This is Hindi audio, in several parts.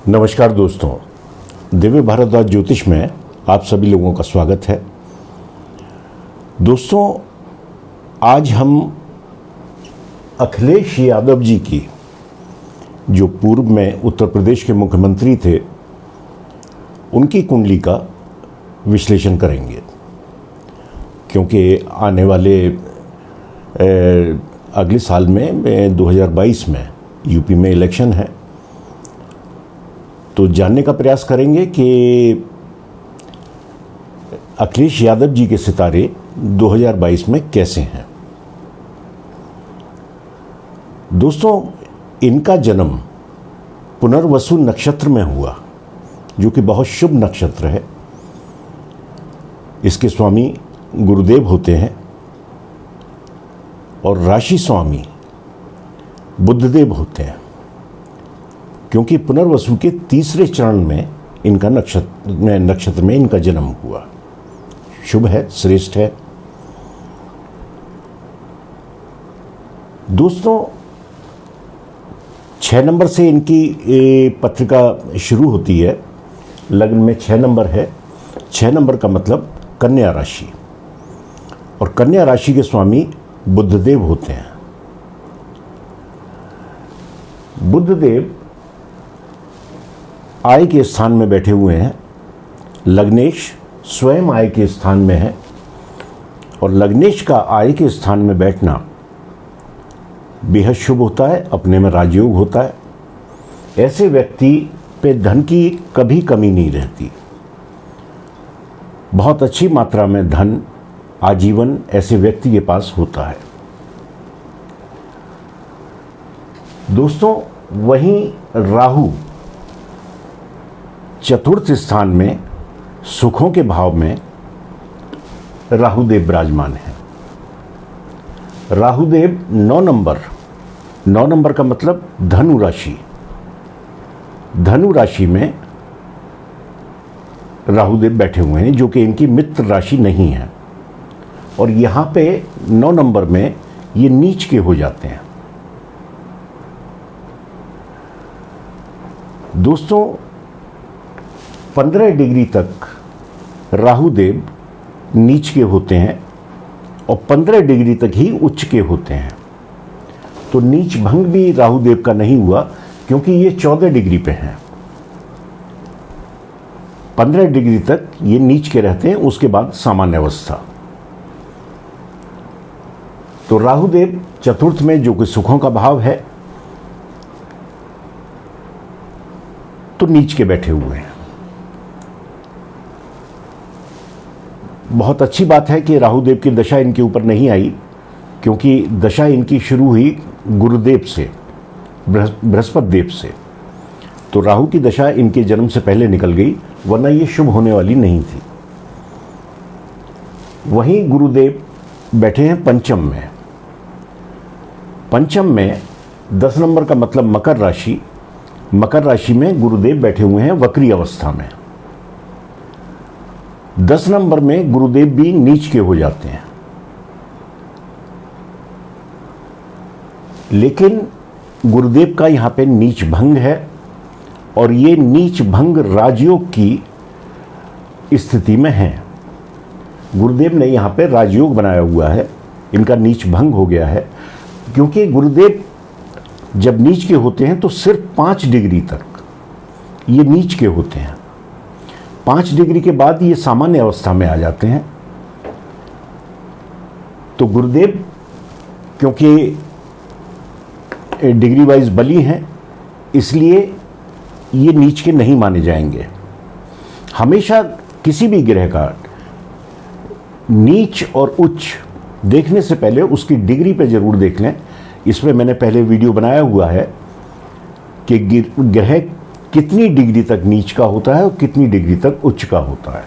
नमस्कार दोस्तों, दिव्य भारद्वाज ज्योतिष में आप सभी लोगों का स्वागत है। दोस्तों, आज हम अखिलेश यादव जी की, जो पूर्व में उत्तर प्रदेश के मुख्यमंत्री थे, उनकी कुंडली का विश्लेषण करेंगे। क्योंकि आने वाले अगले साल में 2022 में यूपी में इलेक्शन है, तो जानने का प्रयास करेंगे कि अखिलेश यादव जी के सितारे 2022 में कैसे हैं। दोस्तों, इनका जन्म पुनर्वसु नक्षत्र में हुआ, जो कि बहुत शुभ नक्षत्र है। इसके स्वामी गुरुदेव होते हैं और राशि स्वामी बुधदेव होते हैं। क्योंकि पुनर्वसु के तीसरे चरण में इनका नक्षत्र में इनका जन्म हुआ। शुभ है, श्रेष्ठ है। दोस्तों, 6 नंबर से इनकी पत्रिका शुरू होती है। लग्न में 6 नंबर है। 6 नंबर का मतलब कन्या राशि, और कन्या राशि के स्वामी बुधदेव होते हैं। बुधदेव आय के स्थान में बैठे हुए हैं। लग्नेश स्वयं आय के स्थान में है, और लग्नेश का आय के स्थान में बैठना बेहद शुभ होता है, अपने में राजयोग होता है। ऐसे व्यक्ति पे धन की कभी कमी नहीं रहती। बहुत अच्छी मात्रा में धन आजीवन ऐसे व्यक्ति के पास होता है। दोस्तों, वहीं राहु चतुर्थ स्थान में सुखों के भाव में राहुदेव विराजमान है। राहुदेव 9 नंबर का मतलब धनु राशि। धनु राशि में राहुदेव बैठे हुए हैं, जो कि इनकी मित्र राशि नहीं है। और यहां पे 9 नंबर में ये नीच के हो जाते हैं। दोस्तों, 15 डिग्री तक राहुदेव नीच के होते हैं और 15 डिग्री तक ही उच्च के होते हैं। तो नीच भंग भी राहुदेव का नहीं हुआ, क्योंकि ये 14 डिग्री पे हैं। 15 डिग्री तक ये नीच के रहते हैं, उसके बाद सामान्य अवस्था। तो राहुदेव चतुर्थ में, जो कि सुखों का भाव है, तो नीच के बैठे हुए हैं। बहुत अच्छी बात है कि राहुदेव की दशा इनके ऊपर नहीं आई, क्योंकि दशा इनकी शुरू हुई गुरुदेव से, बृहस्पति देव से। तो राहु की दशा इनके जन्म से पहले निकल गई, वरना ये शुभ होने वाली नहीं थी। वहीं गुरुदेव बैठे हैं पंचम में। पंचम में 10 नंबर का मतलब मकर राशि। मकर राशि में गुरुदेव बैठे हुए हैं वक्री अवस्था में। 10 नंबर में गुरुदेव भी नीच के हो जाते हैं। लेकिन गुरुदेव का यहां पे नीच भंग है, और ये नीच भंग राजयोग की स्थिति में है। गुरुदेव ने यहां पे राजयोग बनाया हुआ है, इनका नीच भंग हो गया है। क्योंकि गुरुदेव जब नीच के होते हैं तो सिर्फ 5 डिग्री तक ये नीच के होते हैं। 5 डिग्री के बाद ये सामान्य अवस्था में आ जाते हैं। तो गुरुदेव क्योंकि डिग्री वाइज बली हैं, इसलिए ये नीच के नहीं माने जाएंगे। हमेशा किसी भी ग्रह का नीच और उच्च देखने से पहले उसकी डिग्री पे जरूर देख लें। इसमें मैंने पहले वीडियो बनाया हुआ है कि ग्रह कितनी डिग्री तक नीच का होता है और कितनी डिग्री तक उच्च का होता है,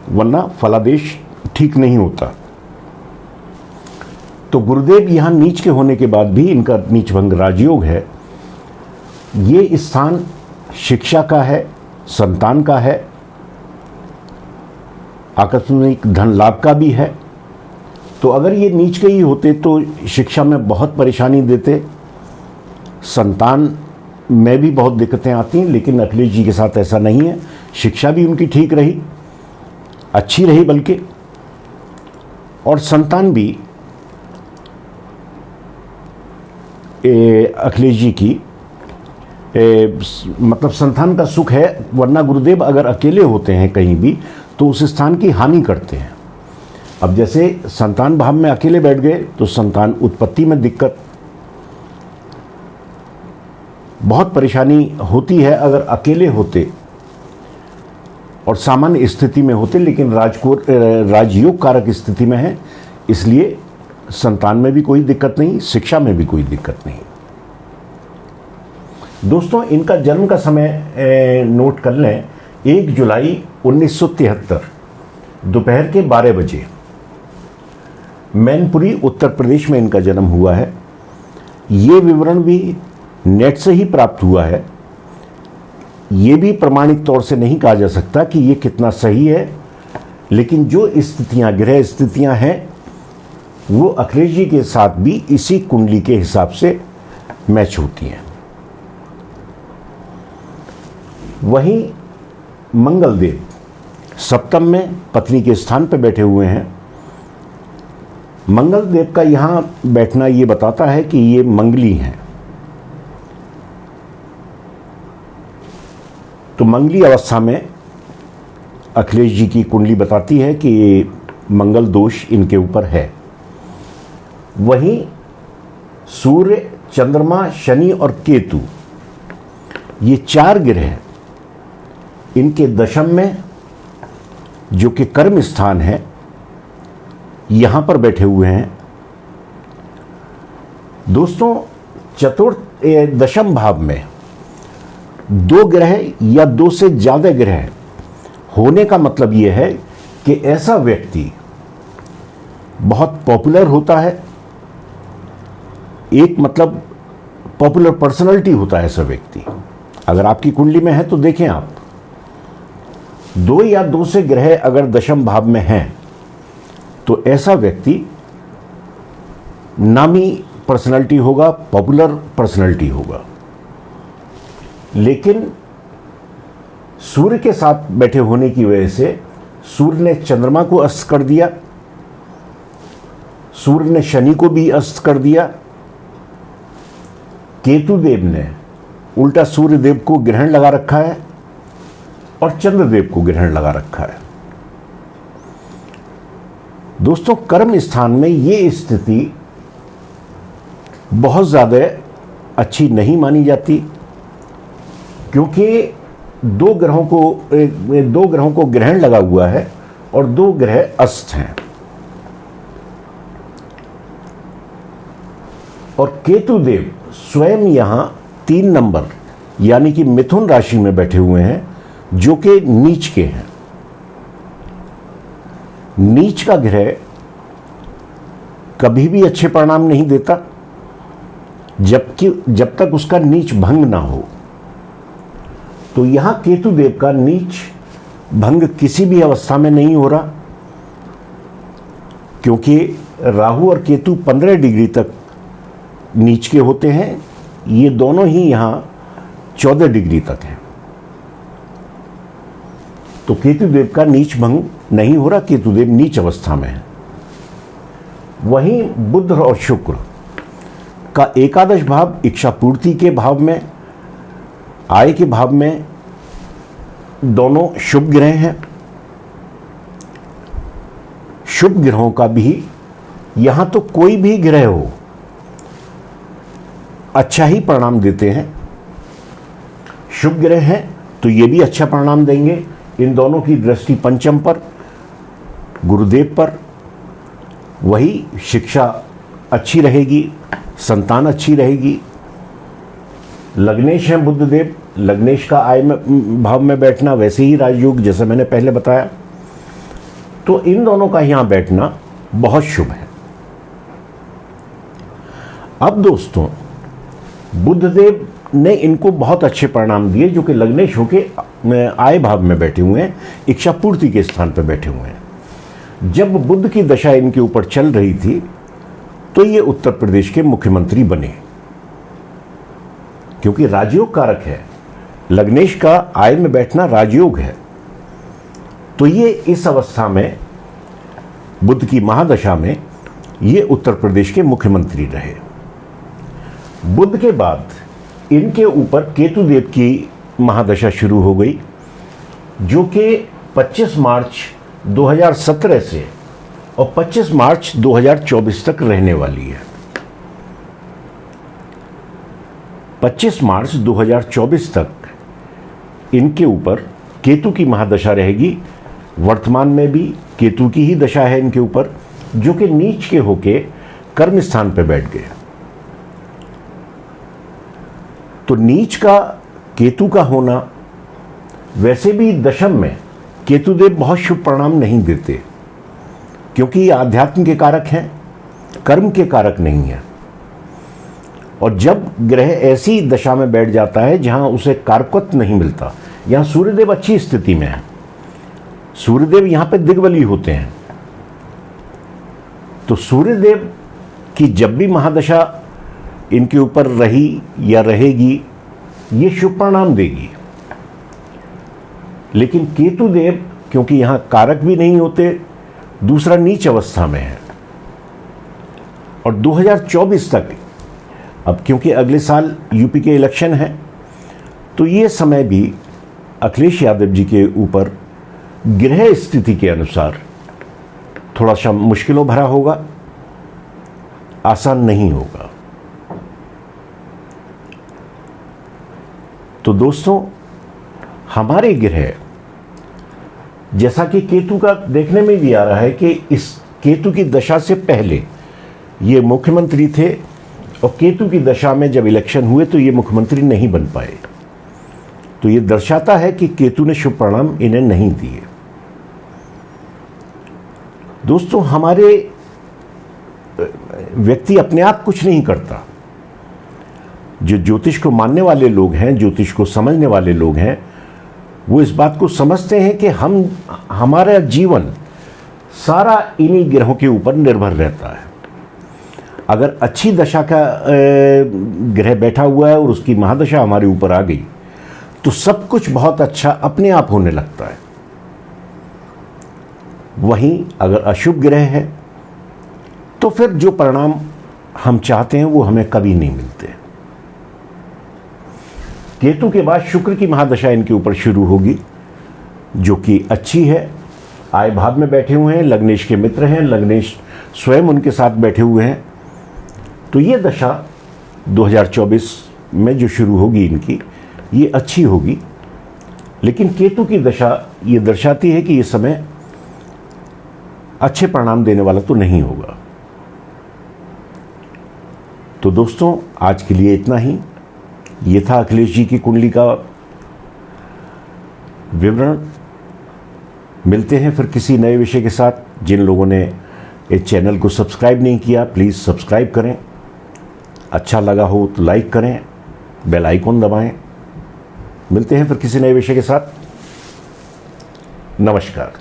वरना फलादेश ठीक नहीं होता। तो गुरुदेव यहां नीच के होने के बाद भी इनका नीच भंग राजयोग है। ये स्थान शिक्षा का है, संतान का है, आकस्मिक धन लाभ का भी है। तो अगर ये नीच के ही होते तो शिक्षा में बहुत परेशानी देते, संतान में भी बहुत दिक्कतें आती हैं, लेकिन अखिलेश जी के साथ ऐसा नहीं है। शिक्षा भी उनकी ठीक रही, अच्छी रही बल्कि, और संतान भी अखिलेश जी की मतलब संतान का सुख है। वरना गुरुदेव अगर अकेले होते हैं कहीं भी तो उस स्थान की हानि करते हैं। अब जैसे संतान भाव में अकेले बैठ गए तो संतान उत्पत्ति में दिक्कत, बहुत परेशानी होती है अगर अकेले होते और सामान्य स्थिति में होते, लेकिन राजयोग कारक स्थिति में है, इसलिए संतान में भी कोई दिक्कत नहीं, शिक्षा में भी कोई दिक्कत नहीं। दोस्तों, इनका जन्म का समय नोट कर लें, 1 जुलाई 1973 दोपहर के 12 बजे मैनपुरी उत्तर प्रदेश में इनका जन्म हुआ है। ये विवरण भी नेट से ही प्राप्त हुआ है। ये भी प्रमाणित तौर से नहीं कहा जा सकता कि ये कितना सही है, लेकिन जो स्थितियां, ग्रह स्थितियां हैं, वो अखिलेश जी के साथ भी इसी कुंडली के हिसाब से मैच होती हैं। वहीं मंगल देव सप्तम में पत्नी के स्थान पर बैठे हुए हैं। मंगल देव का यहां बैठना ये बताता है कि ये मंगली हैं। तो मंगली अवस्था में अखिलेश जी की कुंडली बताती है कि ये मंगल दोष इनके ऊपर है। वहीं सूर्य, चंद्रमा, शनि और केतु, ये 4 ग्रह इनके दशम में, जो कि कर्म स्थान है, यहां पर बैठे हुए हैं। दोस्तों, चतुर्थ दशम भाव में 2 ग्रह या 2 से ज्यादा ग्रह होने का मतलब यह है कि ऐसा व्यक्ति बहुत पॉपुलर होता है। एक मतलब पॉपुलर पर्सनालिटी होता है ऐसा व्यक्ति। अगर आपकी कुंडली में है तो देखें आप, 2 या 2 से ग्रह अगर दशम भाव में हैं तो ऐसा व्यक्ति नामी पर्सनालिटी होगा, पॉपुलर पर्सनालिटी होगा। लेकिन सूर्य के साथ बैठे होने की वजह से सूर्य ने चंद्रमा को अस्त कर दिया, सूर्य ने शनि को भी अस्त कर दिया, केतु देव ने उल्टा सूर्य देव को ग्रहण लगा रखा है और चंद्रदेव को ग्रहण लगा रखा है। दोस्तों, कर्म स्थान में ये स्थिति बहुत ज्यादा अच्छी नहीं मानी जाती, क्योंकि 2 ग्रहों को ग्रहण लगा हुआ है और 2 ग्रह अस्त हैं। और केतु देव स्वयं यहां 3 नंबर यानी कि मिथुन राशि में बैठे हुए हैं, जो कि नीच के हैं। नीच का ग्रह कभी भी अच्छे परिणाम नहीं देता जब तक उसका नीच भंग ना हो। तो यहां केतु देव का नीच भंग किसी भी अवस्था में नहीं हो रहा, क्योंकि राहु और केतु 15 डिग्री तक नीच के होते हैं। ये दोनों ही यहां 14 डिग्री तक हैं। तो केतुदेव का नीच भंग नहीं हो रहा, केतुदेव नीच अवस्था में है। वहीं बुध और शुक्र का एकादश भाव इच्छा पूर्ति के भाव में, आय के भाव में, दोनों शुभ ग्रह हैं। शुभ ग्रहों का भी यहां तो कोई भी ग्रह हो अच्छा ही परिणाम देते हैं। शुभ ग्रह हैं तो ये भी अच्छा परिणाम देंगे। इन दोनों की दृष्टि पंचम पर, गुरुदेव पर, वही शिक्षा अच्छी रहेगी, संतान अच्छी रहेगी। लग्नेश है बुधदेव, लग्नेश का आय में भाव में बैठना, वैसे ही राजयोग जैसे मैंने पहले बताया। तो इन दोनों का यहां बैठना बहुत शुभ है। अब दोस्तों, बुधदेव ने इनको बहुत अच्छे परिणाम दिए, जो कि लग्नेश होके आय भाव में बैठे हुए हैं, इच्छा पूर्ति के स्थान पर बैठे हुए हैं। जब बुध की दशा इनके ऊपर चल रही थी तो ये उत्तर प्रदेश के मुख्यमंत्री बने। क्योंकि राजयोग कारक है। लग्नेश का आय में बैठना राजयोग है। तो ये इस अवस्था में, बुध की महादशा में, ये उत्तर प्रदेश के मुख्यमंत्री रहे। बुध के बाद इनके ऊपर केतुदेव की महादशा शुरू हो गई, जो कि 25 मार्च 2017 से और 25 मार्च 2024 तक रहने वाली है। 25 मार्च 2024 तक इनके ऊपर केतु की महादशा रहेगी। वर्तमान में भी केतु की ही दशा है इनके ऊपर, जो कि नीच के होके कर्म स्थान पर बैठ गए। तो नीच का केतु का होना, वैसे भी दशम में केतुदेव बहुत शुभ परिणाम नहीं देते, क्योंकि ये आध्यात्म के कारक हैं, कर्म के कारक नहीं है। और जब ग्रह ऐसी दशा में बैठ जाता है जहां उसे कारकत्व नहीं मिलता, यहां सूर्यदेव अच्छी स्थिति में है, सूर्यदेव यहां पे दिग्बली होते हैं, तो सूर्यदेव की जब भी महादशा इनके ऊपर रही या रहेगी, ये शुभ परिणाम देगी। लेकिन केतुदेव क्योंकि यहां कारक भी नहीं होते, दूसरा नीच अवस्था में है। और 2024 तक, अब क्योंकि अगले साल यूपी के इलेक्शन है, तो ये समय भी अखिलेश यादव जी के ऊपर ग्रह स्थिति के अनुसार थोड़ा सा मुश्किलों भरा होगा, आसान नहीं होगा। तो दोस्तों, हमारे ग्रह, जैसा कि केतु का देखने में भी आ रहा है कि इस केतु की दशा से पहले ये मुख्यमंत्री थे, और केतु की दशा में जब इलेक्शन हुए तो ये मुख्यमंत्री नहीं बन पाए। तो ये दर्शाता है कि केतु ने शुभ परिणाम इन्हें नहीं दिए। दोस्तों, हमारे व्यक्ति अपने आप कुछ नहीं करता। जो ज्योतिष को मानने वाले लोग हैं, ज्योतिष को समझने वाले लोग हैं, वो इस बात को समझते हैं कि हमारा जीवन सारा इन्हीं ग्रहों के ऊपर निर्भर रहता है। अगर अच्छी दशा का ग्रह बैठा हुआ है और उसकी महादशा हमारे ऊपर आ गई, तो सब कुछ बहुत अच्छा अपने आप होने लगता है। वहीं अगर अशुभ ग्रह है, तो फिर जो परिणाम हम चाहते हैं वो हमें कभी नहीं मिलते। केतु के बाद शुक्र की महादशा इनके ऊपर शुरू होगी, जो कि अच्छी है। आय भाव में बैठे हुए हैं, लग्नेश के मित्र हैं, लग्नेश स्वयं उनके साथ बैठे हुए हैं। तो ये दशा 2024 में जो शुरू होगी इनकी, ये अच्छी होगी। लेकिन केतु की दशा ये दर्शाती है कि ये समय अच्छे परिणाम देने वाला तो नहीं होगा। तो दोस्तों, आज के लिए इतना ही। ये था अखिलेश जी की कुंडली का विवरण। मिलते हैं फिर किसी नए विषय के साथ। जिन लोगों ने इस चैनल को सब्सक्राइब नहीं किया, प्लीज़ सब्सक्राइब करें। अच्छा लगा हो तो लाइक करें, बेल आइकॉन दबाएं। मिलते हैं फिर किसी नए विषय के साथ। नमस्कार।